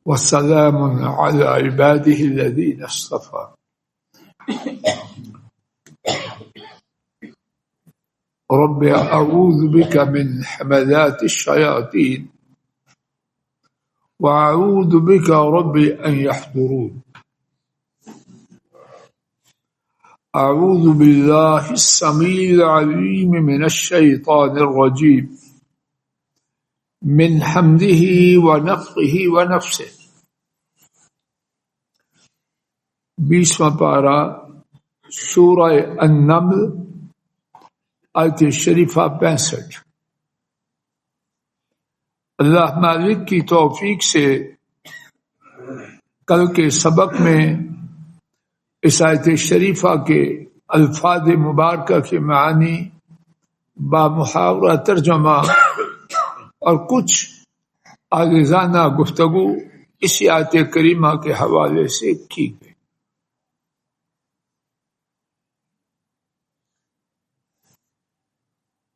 وسلام على عباده الذين اصطفى. رب أعوذ بك من حملات الشياطين وأعوذ بك رب أن يحضرون. أعوذ بالله السميع العليم من الشيطان الرجيم من حمده ونفخه ونفسه. 20واں پارہ سورہ النمل آیت شریفہ 65. اللہ مالک کی توفیق سے کل کے سبق میں اس آیت شریفہ کے الفاظ مبارکہ کے معنی بامحاورہ ترجمہ اور کچھ عاجزانہ گفتگو اسی آیت کریمہ کے حوالے سے کی گئی.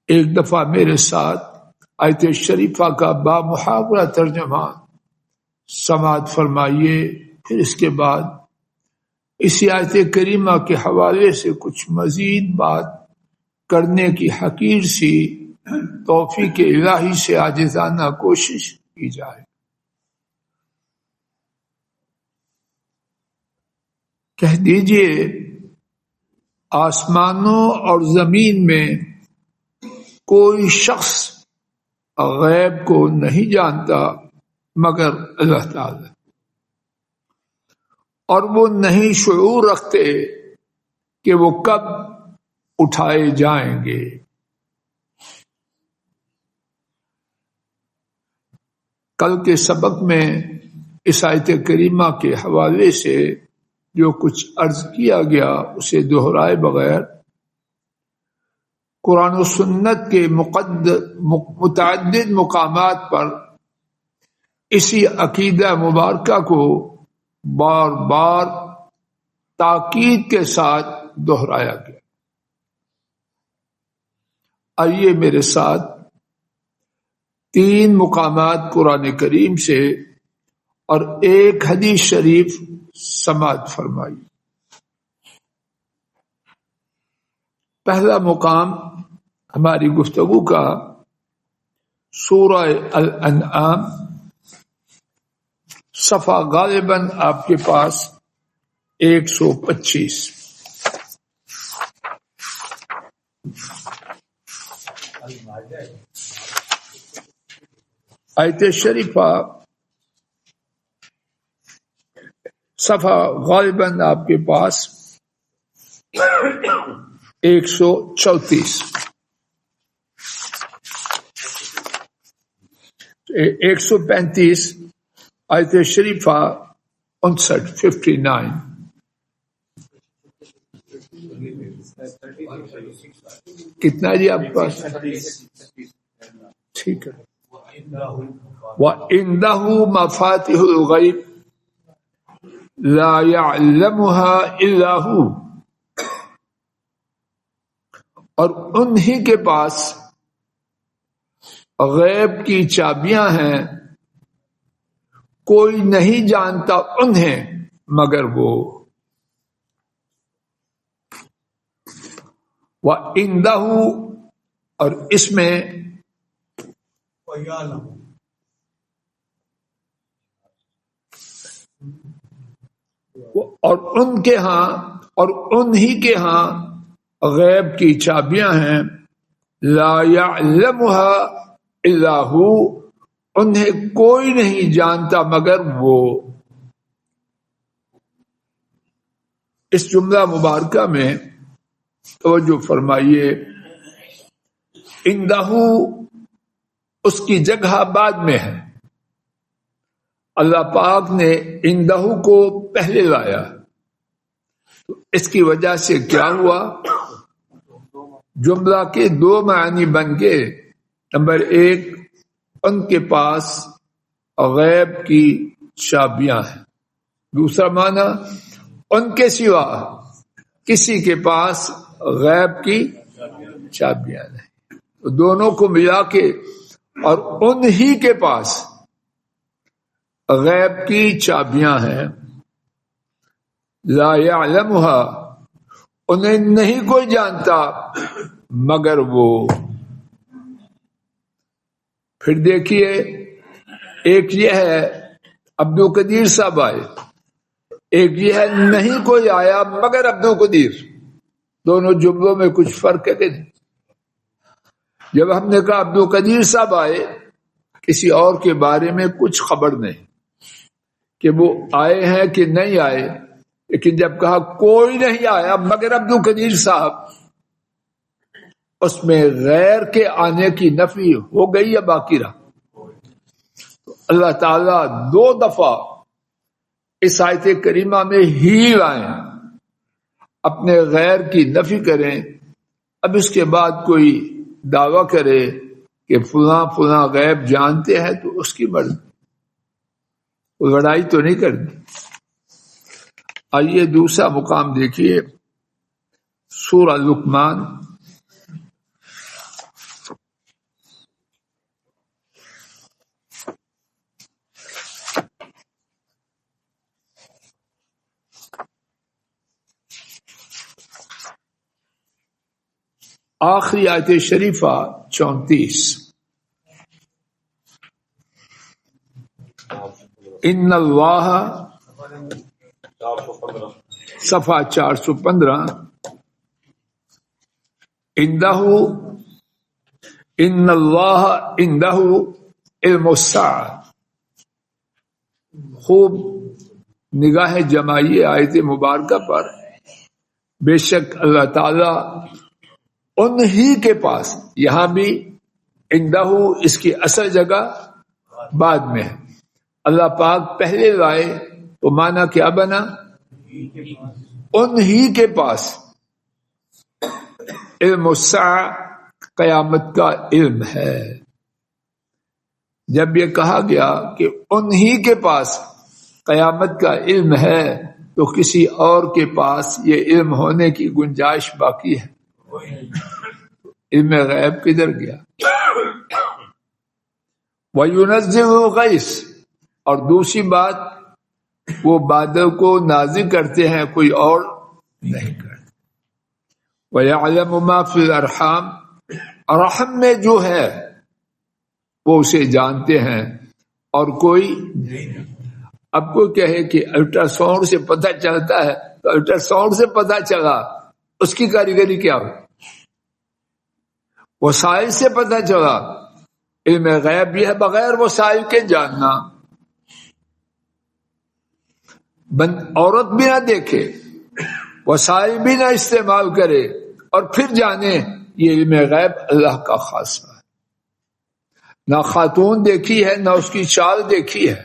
ایک دفعہ میرے ساتھ آیت شریفہ کا بامحاورہ ترجمہ سماعت فرمائیے، پھر اس کے بعد اسی آیت کریمہ کے حوالے سے کچھ مزید بات کرنے کی حقیر سی توفیق الہی سے عاجزانہ کوشش کی جائے. کہہ دیجئے آسمانوں اور زمین میں کوئی شخص غیب کو نہیں جانتا مگر اللہ تعالی، اور وہ نہیں شعور رکھتے کہ وہ کب اٹھائے جائیں گے. کل کے سبق میں اس آیت کریمہ کے حوالے سے جو کچھ عرض کیا گیا اسے دہرائے بغیر قرآن و سنت کے متعدد مقامات پر اسی عقیدہ مبارکہ کو بار بار تاکید کے ساتھ دہرایا گیا. آئیے میرے ساتھ 3 مقامات قرآن کریم سے اور ایک حدیث شریف سماعت فرمائی. پہلا مقام ہماری گفتگو کا سورہ الانعام، صفحہ غالباً آپ کے پاس 125. آیت شریفہ صفحہ غالباً آپ کے پاس 134. 135 آیت شریفہ 59. کتنا جی آپ کے پاس؟ ٹھیک ہے. وَعِندَهُ مَفَاتِحُ الْغَيْبِ لَا يَعْلَمُهَا إِلَّا هُوَ. اور انہی کے پاس غیب کی چابیاں ہیں، کوئی نہیں جانتا انہیں مگر وہ. وَعِندَهُ اور اس میں اور ان کے ہاں اور انہی کے ہاں غیب کی چابیاں ہیں. لا يعلمها الا هو، انہیں کوئی نہیں جانتا مگر وہ. اس جملہ مبارکہ میں توجہ فرمائیے. عندہ اس کی جگہ بعد میں ہے. اللہ پاک نے عندہ کو پہلے لایا. اس کی وجہ سے کیا ہوا؟ جملہ کے 2 معنی بن گئے. نمبر 1، ان کے پاس غیب کی چابیاں ہیں. دوسرا معنی، ان کے سوا کسی کے پاس غیب کی چابیاں نہیں. دونوں کو ملا کے اور انہی کے پاس غیب کی چابیاں ہیں، لا يعلمها، انہیں نہیں کوئی جانتا مگر وہ۔ پھر دیکھیے، ایک یہ ہے عبد القدیر صاحب آئے، ایک یہ ہے نہیں کوئی آیا مگر عبد القدیر۔ دونوں جملوں میں کچھ فرق ہے کہ نہیں؟ جب ہم نے کہا عبد القدیر صاحب آئے، کسی اور کے بارے میں کچھ خبر نہیں کہ وہ آئے ہیں کہ نہیں آئے، لیکن جب کہا کوئی نہیں آیا مگر عبد القدیر صاحب، اس میں غیر کے آنے کی نفی ہو گئی یا باقی رہا؟ اللہ تعالیٰ 2 دفعہ اس آیت کریمہ میں ہی آئے، اپنے غیر کی نفی کریں، اب اس کے بعد کوئی دعویٰ کرے کہ فلاں فلاں غیب جانتے ہیں تو اس کی مرضی، کوئی لڑائی تو نہیں کرنی۔ آئیے دوسرا مقام دیکھیے، سورہ لقمان آخری آیت شریفہ 34۔ ان اللہ، صفحہ 415، عنده ان اللہ عنده علم الساعة۔ خوب نگاہ جمائیے آیت مبارکہ پر، بے شک اللہ تعالی انہی کے پاس، یہاں بھی عنده اس کی اصل جگہ بعد میں ہے، اللہ پاک پہلے لائے تو معنی کیا بنا؟ انہی کے پاس علم الساعہ، قیامت کا علم ہے۔ جب یہ کہا گیا کہ انہی کے پاس قیامت کا علم ہے تو کسی اور کے پاس یہ علم ہونے کی گنجائش باقی ہے؟ علم غیب کدھر گیا؟ وَيُنَزِّلُ الْغَيْثَ، اور دوسری بات، وہ بادل کو نازل کرتے ہیں، کوئی اور نہیں کرتے۔ وَيَعْلَمُ مَا فِي الْأَرْحَامِ، رحم میں جو ہے وہ اسے جانتے ہیں اور کوئی نہیں۔ اب کوئی کہے کہ الٹرا ساؤنڈ سے پتہ چلتا ہے، تو الٹرا ساؤنڈ سے پتہ چلا، اس کی کاریگری کیا ہو؟ وسائل سے پتہ چلا، علم غیب بھی ہے بغیر وسائل کے جاننا۔ عورت بھی نہ دیکھے، وسائل بھی نہ استعمال کرے اور پھر جانے، یہ علم غیب اللہ کا خاصہ ہے۔ نہ خاتون دیکھی ہے، نہ اس کی چال دیکھی ہے،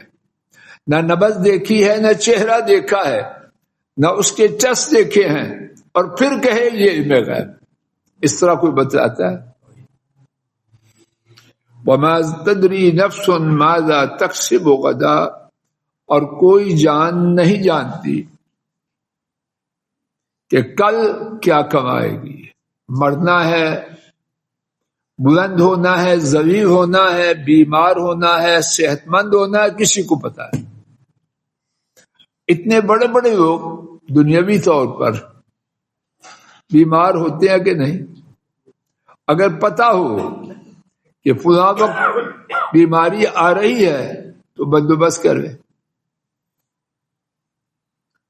نہ نبض دیکھی ہے، نہ چہرہ دیکھا ہے، نہ اس کے چس دیکھے ہیں، اور پھر کہے یہ علم غیب، اس طرح کوئی بتلاتا ہے؟ وَمَا تَدْرِي نَفْسٌ مَاذَا تَكْسِبُ غَدًا، اور کوئی جان نہیں جانتی کہ کل کیا کمائے گی۔ مرنا ہے، بلند ہونا ہے، ذلیل ہونا ہے، بیمار ہونا ہے، صحت مند ہونا ہے، کسی کو پتا ہے؟ اتنے بڑے بڑے لوگ دنیاوی طور پر بیمار ہوتے ہیں کہ نہیں؟ اگر پتا ہو کہ فلاں وقت بیماری آ رہی ہے تو بندوبست کر لے۔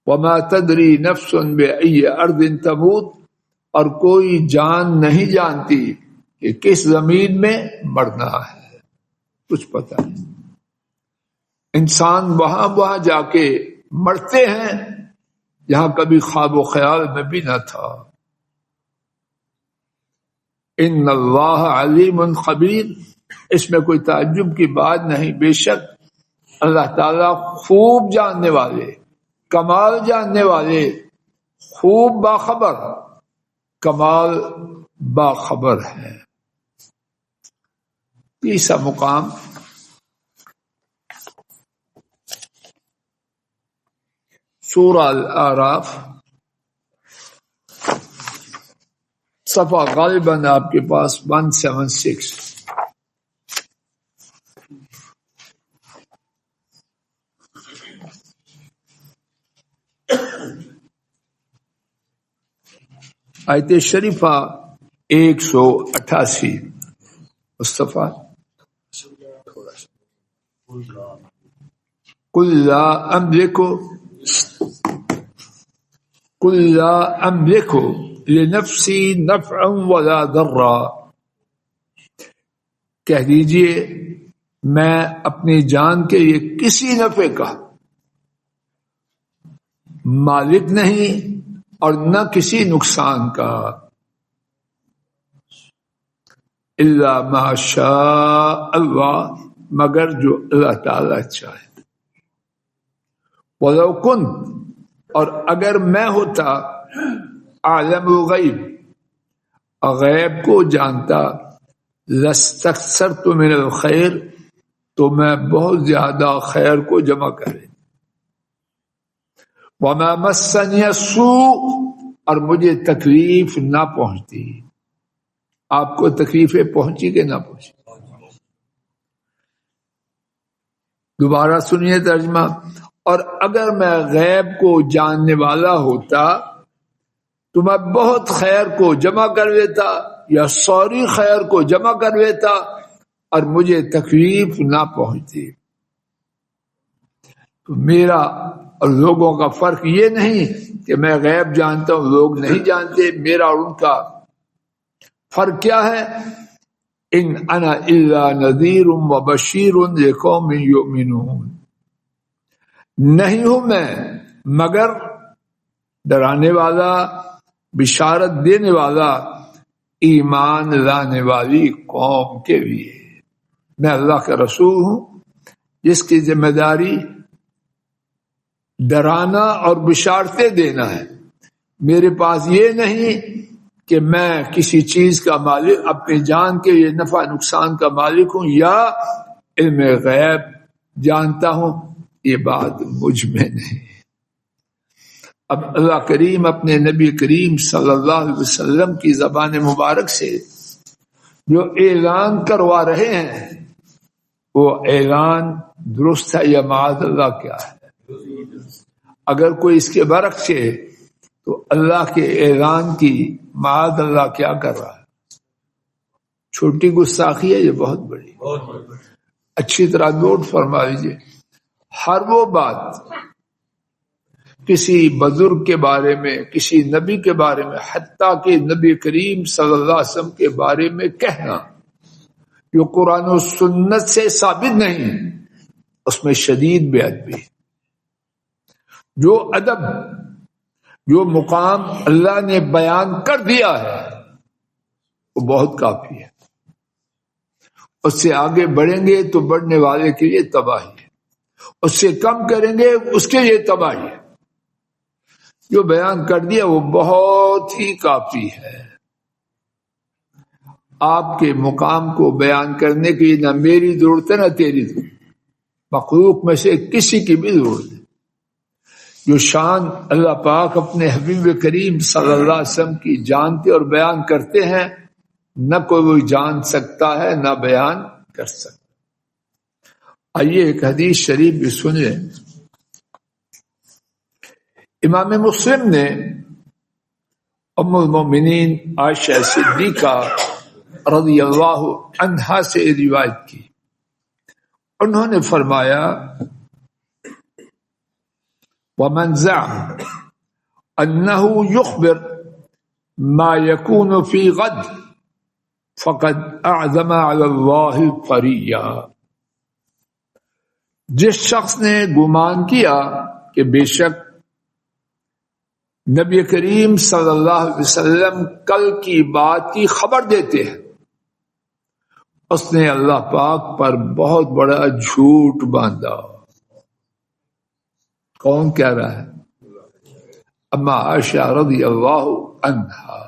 وَمَا تَدْرِي نَفْسٌ بِأَيِّ أَرْضٍ تَمُوتُ، اور کوئی جان نہیں جانتی کہ کس زمین میں مرنا ہے، کچھ پتہ نہیں۔ انسان وہاں جا کے مرتے ہیں جہاں کبھی خواب و خیال میں بھی نہ تھا۔ ان اللہ علیم خبیر، اس میں کوئی تعجب کی بات نہیں، بے شک اللہ تعالیٰ خوب جاننے والے، کمال جاننے والے، خوب باخبر، کمال باخبر ہے۔ تیسرا مقام سورہ الاعراف، صفحہ غالباً آپ کے پاس 176۔ آیت شریفہ 188 مصطفیٰ قل لا املک لنفسی نفعا ولا ضرا، کہہ دیجئے میں اپنی جان کے لیے کسی نفع کا مالک نہیں اور نہ کسی نقصان کا، الا ما شاء اللہ، مگر جو اللہ تعالی چاہے، وَلَوْ كُنْتُ، اور اگر میں ہوتا عالم الغیب، غیب کو جانتا، لَاسْتَكْثَرْتُ مِنَ الْخَيْرِ، تو میں بہت زیادہ خیر کو جمع کرے، وَمَا مَسَّنِيَ السُّوءُ، اور مجھے تکلیف نہ پہنچتی۔ آپ کو تکلیفیں پہنچی کہ نہ پہنچی؟ دوبارہ سنیے ترجمہ، اور اگر میں غیب کو جاننے والا ہوتا تو میں بہت خیر کو جمع کر لیتا یا سوری خیر کو جمع کر لیتا اور مجھے تکلیف نہ پہنچتی۔ تو میرا اور لوگوں کا فرق یہ نہیں کہ میں غیب جانتا ہوں لوگ نہیں جانتے، میرا اور ان کا فرق کیا ہے؟ ان انا الا نذیر وبشیر لقوم یؤمنون، نہیں ہوں میں مگر ڈرانے والا، بشارت دینے والا ایمان لانے والی قوم کے لیے۔ میں اللہ کا رسول ہوں جس کی ذمہ داری ڈرانا اور بشارتیں دینا ہے۔ میرے پاس یہ نہیں کہ میں کسی چیز کا مالک، اپنی جان کے لیے نفع نقصان کا مالک ہوں یا علم غیب جانتا ہوں، یہ بات مجھ میں نہیں۔ اب اللہ کریم اپنے نبی کریم صلی اللہ علیہ وسلم کی زبان مبارک سے جو اعلان کروا رہے ہیں وہ اعلان درست ہے یا معاذ اللہ کیا ہے؟ اگر کوئی اس کے برعکس ہے تو اللہ کے اعلان کی معاذ اللہ کیا کر رہا ہے؟ چھوٹی گستاخی ہے، یہ بہت بڑی۔ اچھی طرح نوٹ فرما لیجیے، ہر وہ بات کسی بزرگ کے بارے میں، کسی نبی کے بارے میں، حتیٰ کہ نبی کریم صلی اللہ علیہ وسلم کے بارے میں کہنا جو قرآن و سنت سے ثابت نہیں، اس میں شدید بے ادبی، جو ادب، جو مقام اللہ نے بیان کر دیا ہے وہ بہت کافی ہے۔ اس سے آگے بڑھیں گے تو بڑھنے والے کے لیے تباہی ہے، اس سے کم کریں گے اس کے لیے تباہی ہے۔ جو بیان کر دیا وہ بہت ہی کافی ہے۔ آپ کے مقام کو بیان کرنے کے لیے نہ میری ضرورت ہے نہ تیری ضرورت، مخلوق میں سے کسی کی بھی ضرورت ہے۔ جو شان اللہ پاک اپنے حبیب کریم صلی اللہ علیہ وسلم کی جانتے اور بیان کرتے ہیں، نہ کوئی جان سکتا ہے نہ بیان کر سکتا۔ آئیے ایک حدیث شریف بھی سن لیں۔ امام مسلم نے ام المومنین عائشہ صدیقہ رضی اللہ عنہا سے روایت کی، انہوں نے فرمایا وَمَنْ زَعَمَ أَنَّهُ يُخْبِرُ مَا يَكُونُ فِي غَدٍ فَقَدْ أَعْظَمَ عَلَى اللَّهِ الْقَرِيَّةَ، جس شخص نے گمان کیا کہ بے شک نبی کریم صلی اللہ علیہ وسلم کل کی بات کی خبر دیتے ہیں، اس نے اللہ پاک پر بہت بڑا جھوٹ باندھا۔ کون کہہ رہا ہے؟ اما عائشہ رضی اللہ عنہا۔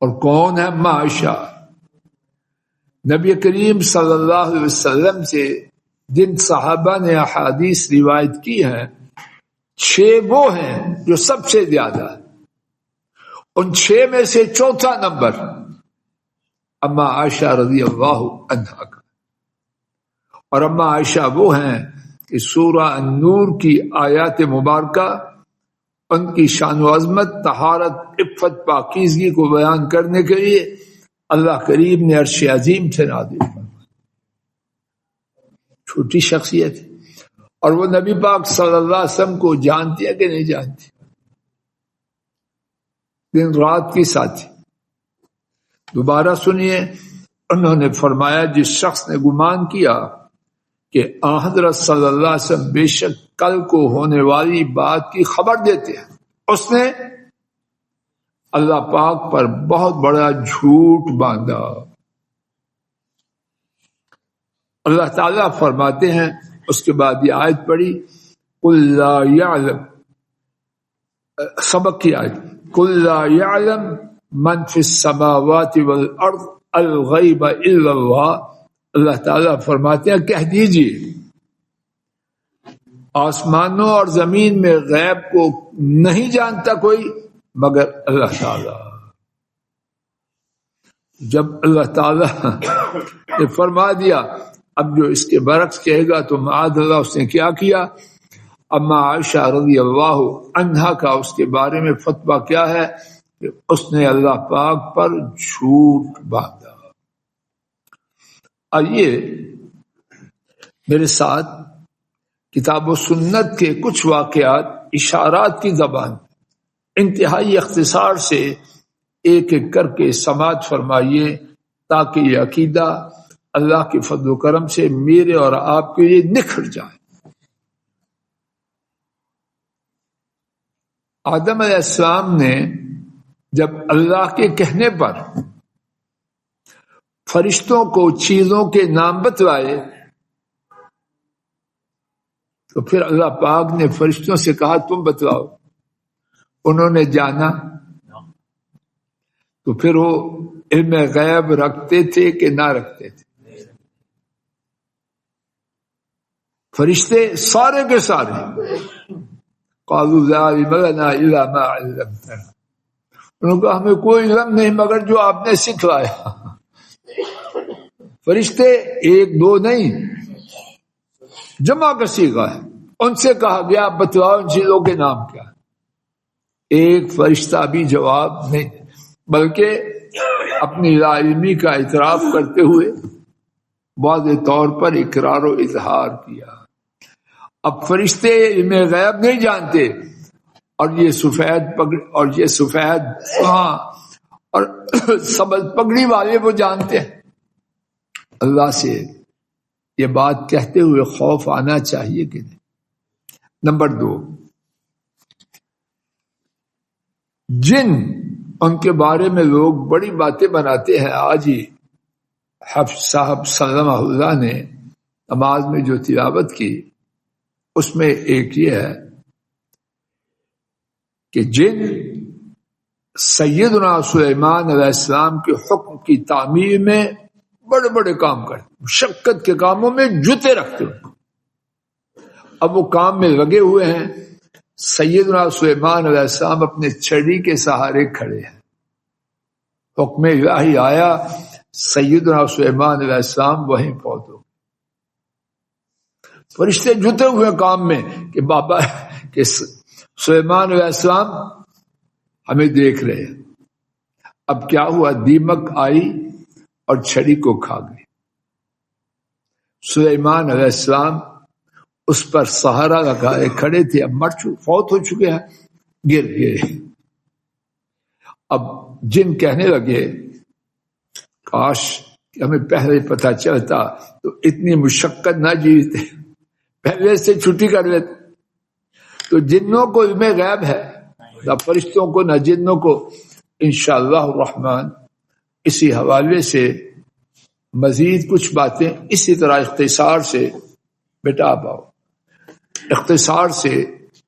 اور کون ہے اما عائشہ؟ نبی کریم صلی اللہ علیہ وسلم سے جن صحابہ نے احادیث روایت کی ہیں 6 وہ ہیں جو سب سے زیادہ، ان 6 میں سے چوتھا نمبر اما عائشہ رضی اللہ عنہا کا۔ اور اما عائشہ وہ ہیں کہ سورہ النور کی آیات مبارکہ ان کی شان و عظمت، طہارت، عفت، پاکیزگی کو بیان کرنے کے لیے اللہ کریم نے عرش عظیم سے نازل فرمایا۔ چھوٹی شخصیت ہے، اور وہ نبی پاک صلی اللہ علیہ وسلم کو جانتی ہے کہ نہیں جانتی؟ دن رات کی ساتھی۔ دوبارہ سنیے، انہوں نے فرمایا جس شخص نے گمان کیا کہ حضرت صلی اللہ علیہ وسلم بے شک کل کو ہونے والی بات کی خبر دیتے ہیں، اس نے اللہ پاک پر بہت بڑا جھوٹ باندھا۔ اللہ تعالیٰ فرماتے ہیں، اس کے بعد یہ آیت پڑھی، قُل لا يعلم، سبق کی آیت، قُل لا يعلم من فی السماوات والارض الغیب الا اللہ۔ اللہ تعالیٰ فرماتے ہیں کہہ دیجیے آسمانوں اور زمین میں غیب کو نہیں جانتا کوئی مگر اللہ تعالیٰ۔ جب اللہ تعالیٰ نے فرما دیا، اب جو اس کے برعکس کہے گا تو معاذ اللہ اس نے کیا کیا۔ اما عائشہ رضی اللہ عنہا کا اس کے بارے میں فتویٰ کیا ہے کہ اس نے اللہ پاک پر جھوٹ باندھا۔ آئیے میرے ساتھ کتاب و سنت کے کچھ واقعات اشارات کی زبان انتہائی اختصار سے ایک ایک کر کے سماعت فرمائیے، تاکہ یہ عقیدہ اللہ کے فضل و کرم سے میرے اور آپ کے لیے نکھر جائے۔ آدم علیہ السلام نے جب اللہ کے کہنے پر فرشتوں کو چیزوں کے نام بتلائے تو پھر اللہ پاک نے فرشتوں سے کہا تم بتلاؤ۔ انہوں نے جانا تو پھر وہ علم غیب رکھتے تھے کہ نہ رکھتے تھے؟ فرشتے سارے کے سارے قالوا لا علم لنا الا ما علمتنا، انہوں نے کہا ہمیں کوئی علم نہیں مگر جو آپ نے سکھلایا۔ فرشتے ایک دو نہیں، جمع کا صیغہ ہے، ان سے کہا گیا بتلاؤ ان چیزوں کے نام کیا۔ ایک فرشتہ بھی جواب نہیں، بلکہ اپنی لا علمی کا اعتراف کرتے ہوئے واضح طور پر اقرار و اظہار کیا۔ اب فرشتے علم غیب نہیں جانتے، اور یہ سفید اور سبز پگڑی والے وہ جانتے ہیں۔ اللہ سے یہ بات کہتے ہوئے خوف آنا چاہیے کہ نہیں؟ نمبر 2، جن ان کے بارے میں لوگ بڑی باتیں بناتے ہیں۔ آج ہی حفظ صاحب سلمہ اللہ نے نماز میں جو تلاوت کی اس میں ایک یہ ہے کہ جن سیدنا سلیمان علیہ السلام کے حکم کی تعمیر میں بڑے بڑے کام کرتے، مشقت کے کاموں میں جوتے رکھتے ہیں، اب وہ کام میں لگے ہوئے ہیں۔ سیدنا سلیمان علیہ السلام اپنے چھڑی کے سہارے کھڑے ہیں، حکم الہی آیا، سیدنا سلیمان علیہ السلام وہیں فوت ہو۔ فرشتے جتے ہوئے کام میں کہ بابا کہ سلیمان علیہ السلام ہمیں دیکھ رہے ہیں۔ اب کیا ہوا، دیمک آئی اور چھڑی کو کھا گئی۔ سلیمان علیہ السلام اس پر سہارا لگائے کھڑے تھے، اب فوت ہو چکے ہیں، گر گئے۔ اب جن کہنے لگے کاش ہمیں پہلے پتہ چلتا تو اتنی مشقت نہ جیتے، پہلے سے چھٹی کر لیتے۔ تو جنوں کو علم غیب ہے، نہ فرشتوں کو نہ جنوں کو۔ انشاءاللہ الرحمن اسی حوالے سے مزید کچھ باتیں اسی طرح اختصار سے بیٹا پاؤ اختصار سے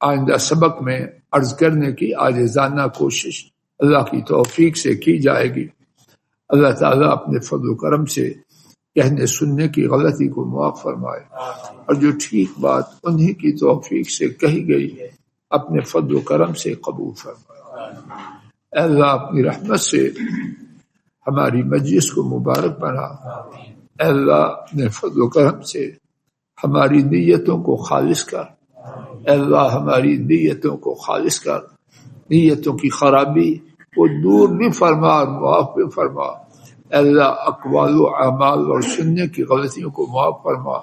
آئندہ سبق میں عرض کرنے کی عاجزانہ کوشش اللہ کی توفیق سے کی جائے گی۔ اللہ تعالیٰ اپنے فضل و کرم سے کہنے سننے کی غلطی کو معاف فرمائے، اور جو ٹھیک بات انہی کی توفیق سے کہی گئی اپنے فضل و کرم سے قبول فرمائے۔ اے اللہ اپنی رحمت سے ہماری مجلس کو مبارک بنا۔ اے اللہ اپنے فضل و کرم سے ہماری نیتوں کو خالص کر۔ اے اللہ ہماری نیتوں کو خالص کر۔ نیتوں کی خرابی وہ دور بھی فرما اور معاف بھی فرما۔ اللہ اقوال و اعمال اور سننے کی غلطیوں کو معاف فرما۔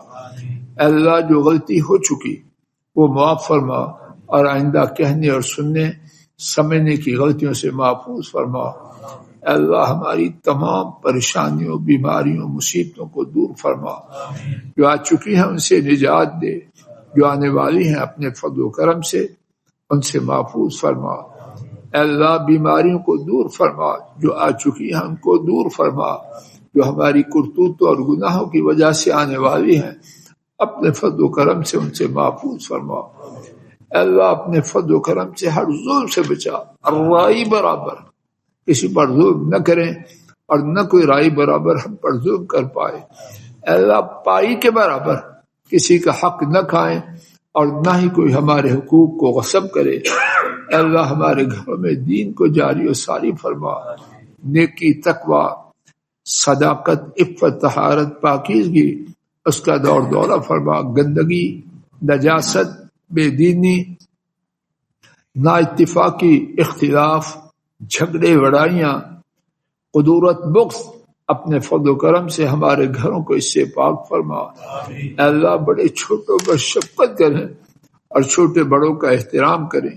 اللہ جو غلطی ہو چکی وہ معاف فرما، اور آئندہ کہنے اور سننے سمجھنے کی غلطیوں سے محفوظ فرما۔ اللہ ہماری تمام پریشانیوں، بیماریوں، مصیبتوں کو دور فرما۔ جو آ چکی ہیں ان سے نجات دے، جو آنے والی ہیں اپنے فضل و کرم سے ان سے محفوظ فرما۔ اللہ بیماریوں کو دور فرما، جو آ چکی ہیں ان کو دور فرما، جو ہماری کرتوتوں اور گناہوں کی وجہ سے آنے والی ہیں اپنے فضل و کرم سے ان سے محفوظ فرما۔ اللہ اپنے فضل و کرم سے ہر ظلم سے بچا، رائی برابر کسی پر ظلم نہ کریں اور نہ کوئی رائی برابر ہم پر ظلم کر پائے۔ اللہ پائی کے برابر کسی کا حق نہ کھائیں اور نہ ہی کوئی ہمارے حقوق کو غصب کرے۔ اللہ ہمارے گھروں میں دین کو جاری و ساری فرما، نیکی، تقوی، صداقت، عفت، طہارت، پاکیزگی اس کا دور دورہ فرما۔ گندگی، نجاست، بے دینی، نا اتفاقی، اختلاف، جھگڑے، لڑائیاں، قدورت، بغض اپنے فضل و کرم سے ہمارے گھروں کو اس سے پاک فرما۔ اللہ بڑے چھوٹوں پر شفقت کریں اور چھوٹے بڑوں کا احترام کریں۔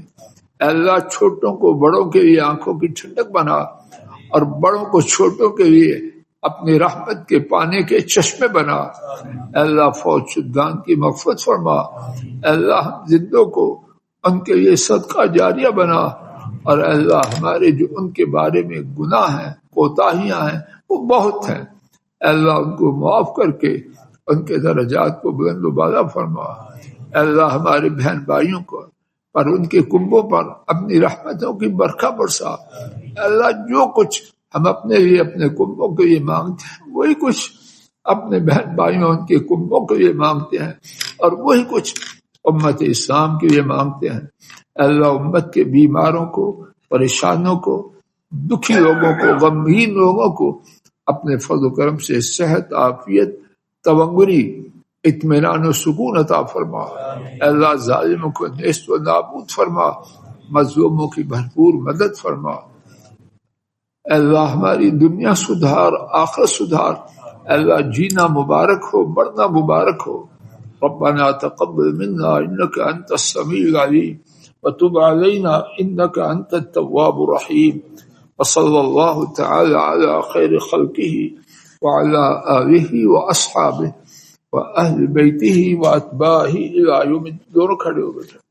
اللہ چھوٹوں کو بڑوں کے لیے آنکھوں کی ٹھنڈک بنا اور بڑوں کو چھوٹوں کے لیے اپنی رحمت کے پانے کے چشمے بنا۔ اللہ فوت شدگان کی مغفرت فرما۔ اللہ ہم زندوں کو ان کے لیے صدقہ جاریہ بنا، اور اللہ ہمارے جو ان کے بارے میں گناہ ہیں، کوتاہیاں ہیں، وہ بہت ہیں، اللہ ان کو معاف کر کے ان کے درجات کو بلند و بالا فرما۔ اللہ ہمارے بہن بھائیوں کو پر ان کے کنبوں پر اپنی رحمتوں کی برکھا برسا۔ اللہ جو کچھ ہم اپنے لیے اپنے کنبوں کے لیے مانگتے ہیں وہی کچھ اپنے بہن بھائیوں ان کے کنبوں کے لیے مانگتے ہیں، اور وہی کچھ امت اسلام کے لیے مانگتے ہیں۔ اللہ امت کے بیماروں کو، پریشانوں کو، دکھی لوگوں کو، غمگین لوگوں کو اپنے فضل و کرم سے صحت، عافیت، تونگری، اطمینان و سکون عطا فرما۔ اللہ ظالموں کو نیست و نابود فرما، مظلوموں کی بھرپور مدد فرما۔ اللہ ہماری دنیا سدھار، آخرت سدھار۔ اللہ جینا مبارک ہو، مرنا مبارک ہو۔ ربنا تقبل منا انك انت السميع العليم وتب علينا انك انت التواب الرحيم، وصلى الله تعالى على خير خلقه وعلى آله واصحابه واهل بيته واتباعه الى يوم الدين۔